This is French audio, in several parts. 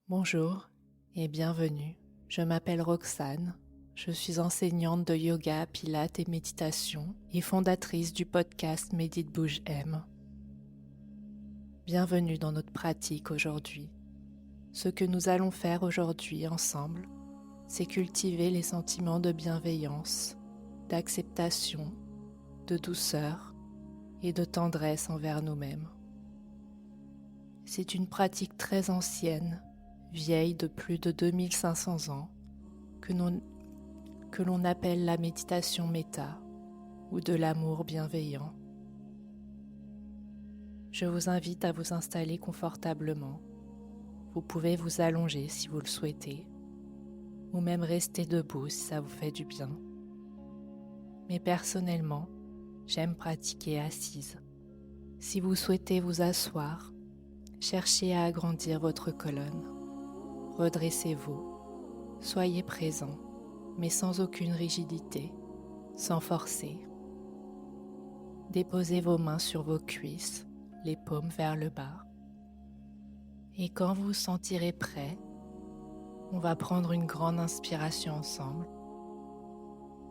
Bonjour et bienvenue. Je m'appelle Roxane. Je suis enseignante de yoga, pilates et méditation et fondatrice du podcast Médite Bouge M. Bienvenue dans notre pratique aujourd'hui. Ce que nous allons faire aujourd'hui ensemble, c'est cultiver les sentiments de bienveillance, d'acceptation, de douceur et de tendresse envers nous-mêmes. C'est une pratique très ancienne, vieille de plus de 2500 ans, que l'on appelle la méditation méta ou de l'amour bienveillant. Je vous invite à vous installer confortablement. Vous pouvez vous allonger si vous le souhaitez, ou même rester debout si ça vous fait du bien. Mais personnellement, j'aime pratiquer assise. Si vous souhaitez vous asseoir, cherchez à agrandir votre colonne. Redressez-vous, soyez présent, mais sans aucune rigidité, sans forcer. Déposez vos mains sur vos cuisses, les paumes vers le bas. Et quand vous vous sentirez prêt, on va prendre une grande inspiration ensemble.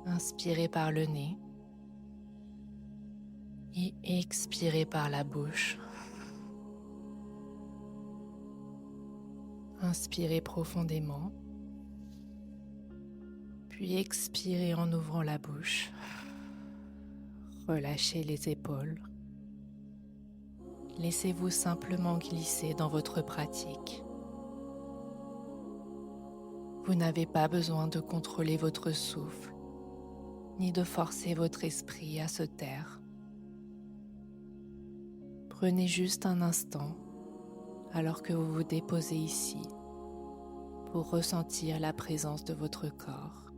Inspirez par le nez et expirez par la bouche. Inspirez profondément, puis expirez en ouvrant la bouche. Relâchez les épaules. Laissez-vous simplement glisser dans votre pratique. Vous n'avez pas besoin de contrôler votre souffle, ni de forcer votre esprit à se taire. Prenez juste un instant, alors que vous vous déposez ici, pour ressentir la présence de votre corps.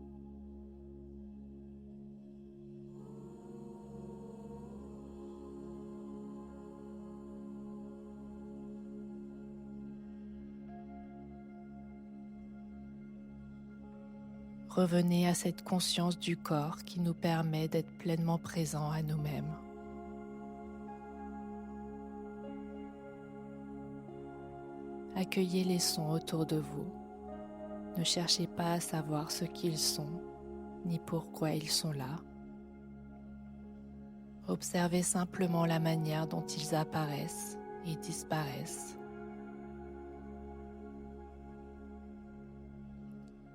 Revenez à cette conscience du corps qui nous permet d'être pleinement présents à nous-mêmes. Accueillez les sons autour de vous. Ne cherchez pas à savoir ce qu'ils sont, ni pourquoi ils sont là. Observez simplement la manière dont ils apparaissent et disparaissent.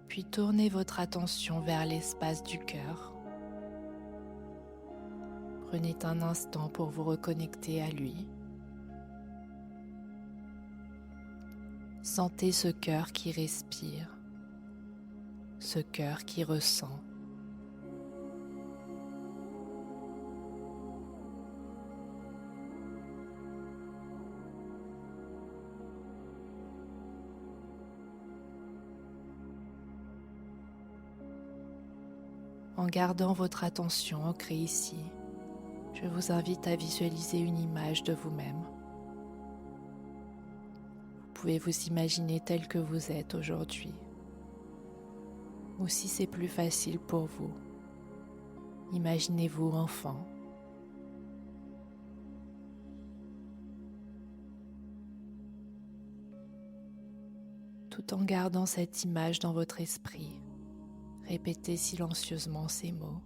Puis tournez votre attention vers l'espace du cœur. Prenez un instant pour vous reconnecter à lui. Sentez ce cœur qui respire, ce cœur qui ressent. En gardant votre attention ancrée ici, je vous invite à visualiser une image de vous-même. Vous pouvez vous imaginer tel que vous êtes aujourd'hui. Ou si c'est plus facile pour vous, imaginez-vous enfant. Tout en gardant cette image dans votre esprit, répétez silencieusement ces mots.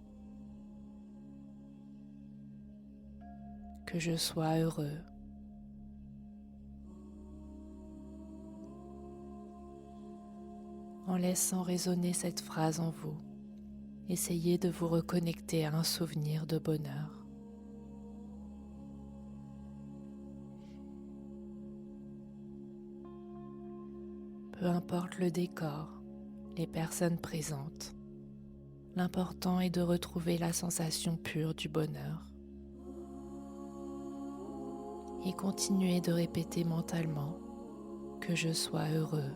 Que je sois heureux. En laissant résonner cette phrase en vous, essayez de vous reconnecter à un souvenir de bonheur. Peu importe le décor, les personnes présentes, l'important est de retrouver la sensation pure du bonheur. Et continuez de répéter mentalement que je sois heureux,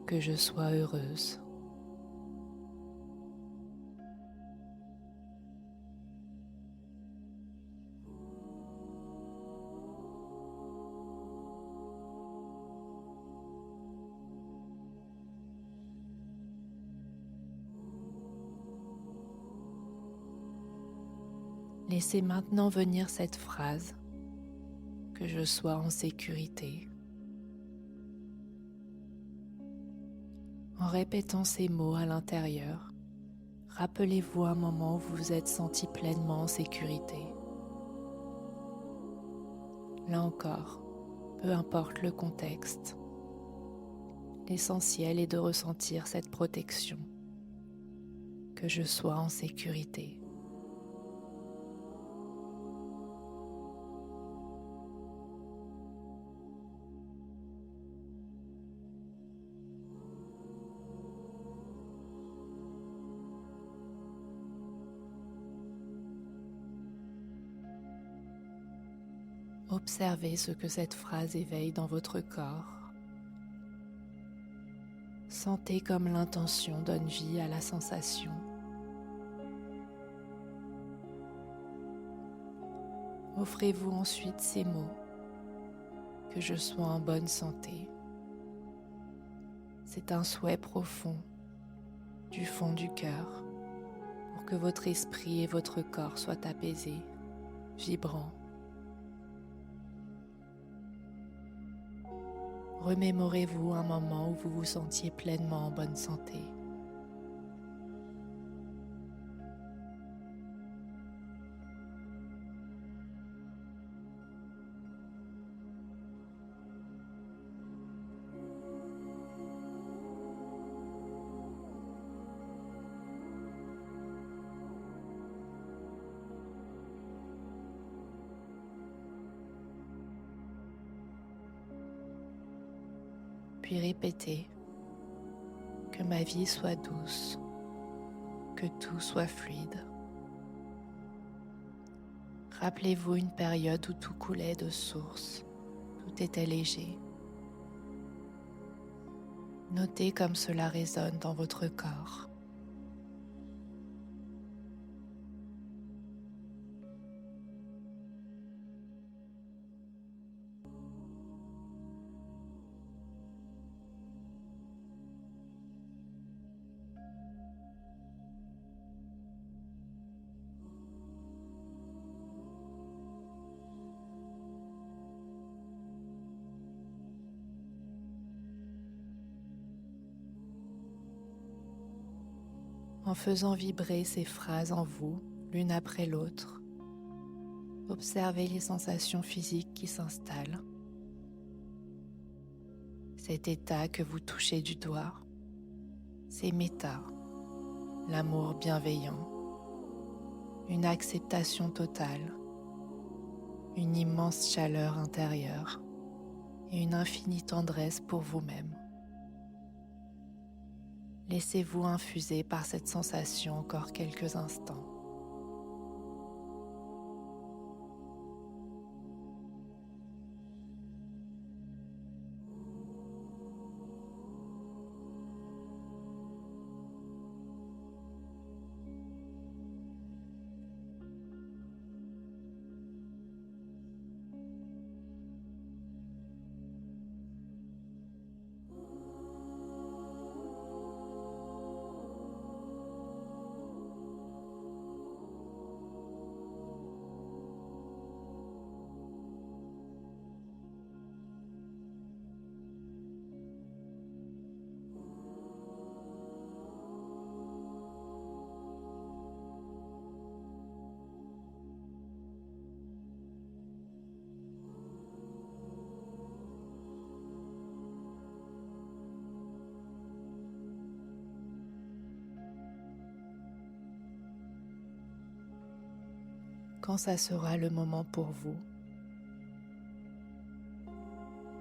que je sois heureuse. Laissez maintenant venir cette phrase, que je sois en sécurité, En répétant ces mots à l'intérieur, rappelez-vous un moment où vous vous êtes senti pleinement en sécurité. Là encore, peu importe le contexte, l'essentiel est de ressentir cette protection, que je sois en sécurité. Observez ce que cette phrase éveille dans votre corps. Sentez comme l'intention donne vie à la sensation. Offrez-vous ensuite ces mots, que je sois en bonne santé. C'est un souhait profond, du fond du cœur, pour que votre esprit et votre corps soient apaisés, vibrants. Remémorez-vous un moment où vous vous sentiez pleinement en bonne santé. Puis répétez que ma vie soit douce, que tout soit fluide. Rappelez-vous une période où tout coulait de source, tout était léger. Notez comme cela résonne dans votre corps. En faisant vibrer ces phrases en vous, l'une après l'autre, observez les sensations physiques qui s'installent. Cet état que vous touchez du doigt, c'est méta, l'amour bienveillant, une acceptation totale, une immense chaleur intérieure et une infinie tendresse pour vous-même. Laissez-vous infuser par cette sensation encore quelques instants. Quand ça sera le moment pour vous,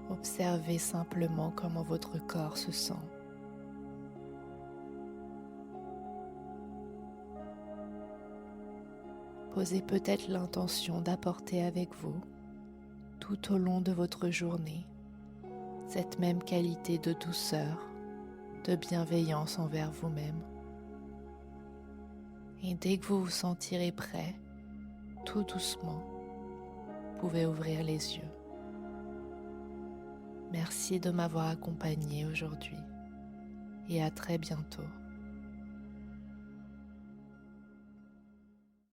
observez simplement comment votre corps se sent. Posez peut-être l'intention d'apporter avec vous, tout au long de votre journée, cette même qualité de douceur, de bienveillance envers vous-même. Et dès que vous vous sentirez prêt, tout doucement, vous pouvez ouvrir les yeux. Merci de m'avoir accompagné aujourd'hui et à très bientôt.